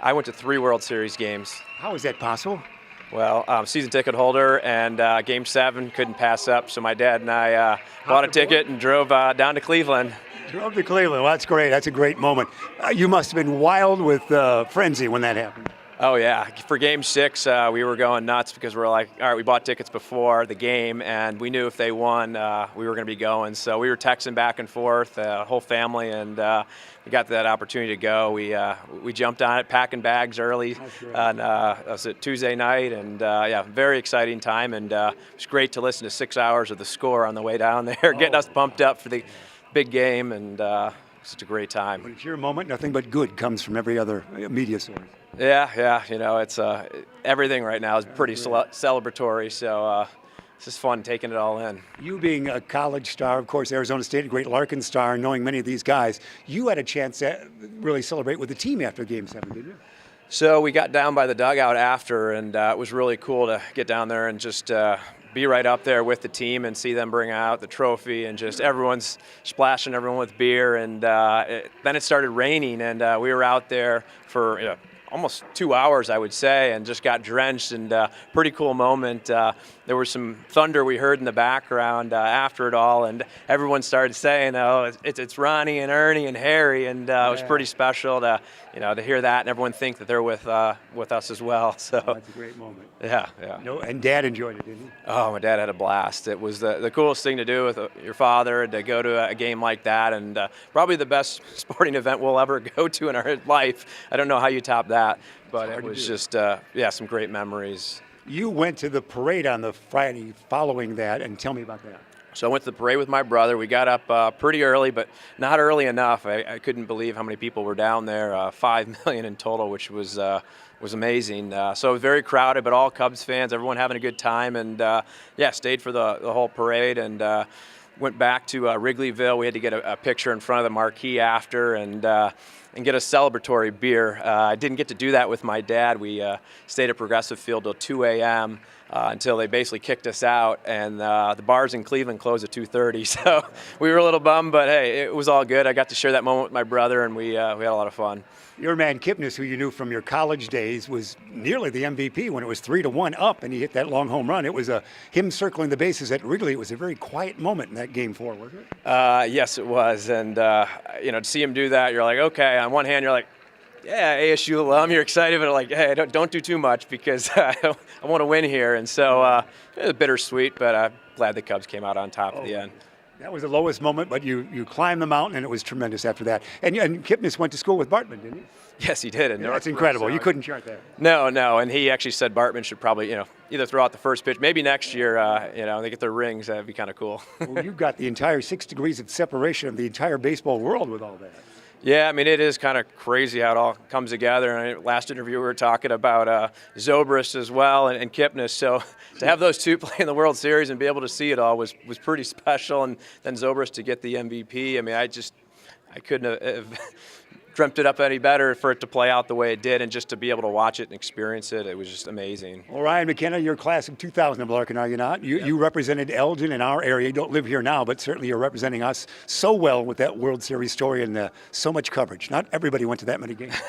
I went to 3 World Series games. How is that possible? Well, season ticket holder, and Game 7 couldn't pass up, so my dad and I bought a ticket and drove down to Cleveland. Drove to Cleveland. Well, that's great. That's a great moment. You must have been wild with frenzy when that happened. Oh, yeah. For Game 6, we were going nuts because we were like, all right, we bought tickets before the game, and we knew if they won, we were going to be going. So we were texting back and forth, the whole family, and we got that opportunity to go. We jumped on it, packing bags early on was it Tuesday night, and yeah, very exciting time, and it was great to listen to 6 hours of the score on the way down there, getting us pumped up for the big game, and such a great time. When it's your moment, nothing but good comes from every other media source. Yeah, you know, it's everything right now is pretty celebratory, so it's just fun taking it all in. You being a college star, of course, Arizona State, a great Larkin star, knowing many of these guys, you had a chance to really celebrate with the team after Game 7, didn't you? So we got down by the dugout after, and it was really cool to get down there and just be right up there with the team and see them bring out the trophy, and just everyone's splashing everyone with beer, and then it started raining, and we were out there for almost 2 hours, I would say, and just got drenched, and pretty cool moment. There was some thunder we heard in the background after it all, and everyone started saying, "Oh, it's Ronnie and Ernie and Harry," and it was pretty special to to hear that, and everyone think that they're with us as well. So that's a great moment. Yeah. No, and Dad enjoyed it, didn't he? Oh, my dad had a blast. It was the coolest thing to do with your father, to go to a game like that, and probably the best sporting event we'll ever go to in our life. I don't know how you top that, but it was just some great memories. You went to the parade on the Friday following that, and tell me about that. So I went to the parade with my brother. We got up pretty early, but not early enough. I couldn't believe how many people were down there, 5 million in total, which was amazing. So it was very crowded, but all Cubs fans, everyone having a good time, and stayed for the whole parade, and went back to Wrigleyville. We had to get a picture in front of the marquee after, and get a celebratory beer. I didn't get to do that with my dad. We stayed at Progressive Field till 2 a.m. Until they basically kicked us out, and the bars in Cleveland closed at 2:30. So we were a little bummed, but hey, it was all good. I got to share that moment with my brother, and we had a lot of fun. Your man Kipnis, who you knew from your college days, was nearly the MVP when it was 3-1 up, and he hit that long home run. It was him circling the bases at Wrigley. It was a very quiet moment in that Game 4, wasn't it? Yes, it was, and to see him do that, you're like, okay. On one hand, you're like, yeah, ASU alum, you're excited, but like, hey, don't do too much because I want to win here. And so it was bittersweet, but I'm glad the Cubs came out on top at the end. That was the lowest moment, but you climbed the mountain, and it was tremendous after that. And Kipnis went to school with Bartman, didn't he? Yes, he did. That's incredible. You couldn't chart that. No, and he actually said Bartman should probably, either throw out the first pitch, maybe next year, they get their rings. That'd be kind of cool. Well, you've got the entire 6 degrees of separation of the entire baseball world with all that. Yeah, I mean, it is kind of crazy how it all comes together. And last interview, we were talking about Zobrist as well and Kipnis. So to have those two play in the World Series and be able to see it all was pretty special. And then Zobrist to get the MVP. I mean, I couldn't have dreamt it up any better for it to play out the way it did, and just to be able to watch it and experience it. It was just amazing. Well, Ryan McKenna, you're class of 2000 of Larkin, are you not? You represented Elgin in our area. You don't live here now, but certainly you're representing us so well with that World Series story and so much coverage. Not everybody went to that many games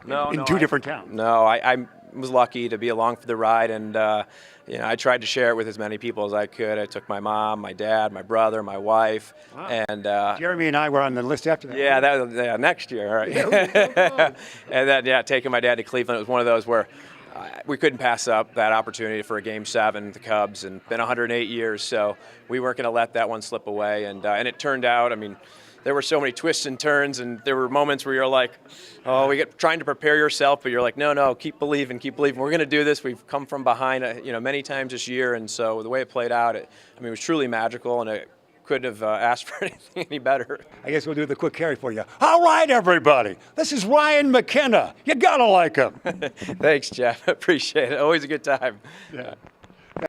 in two different towns. No, I was lucky to be along for the ride, and I tried to share it with as many people as I could. I took my mom, my dad, my brother, my wife, and Jeremy and I were on the list after that. Yeah, that was next year, right? Yeah, and then taking my dad to Cleveland, it was one of those where we couldn't pass up that opportunity for a Game 7, the Cubs, and been 108 years, so we weren't going to let that one slip away, and it turned out, I mean, there were so many twists and turns, and there were moments where you're like, oh, trying to prepare yourself, but you're like, no, keep believing. We're going to do this. We've come from behind, many times this year, and so the way it played out, it was truly magical, and it couldn't have asked for anything any better. I guess we'll do the quick carry for you. All right, everybody. This is Ryan McKenna. You got to like him. Thanks, Jeff. Appreciate it. Always a good time. Yeah.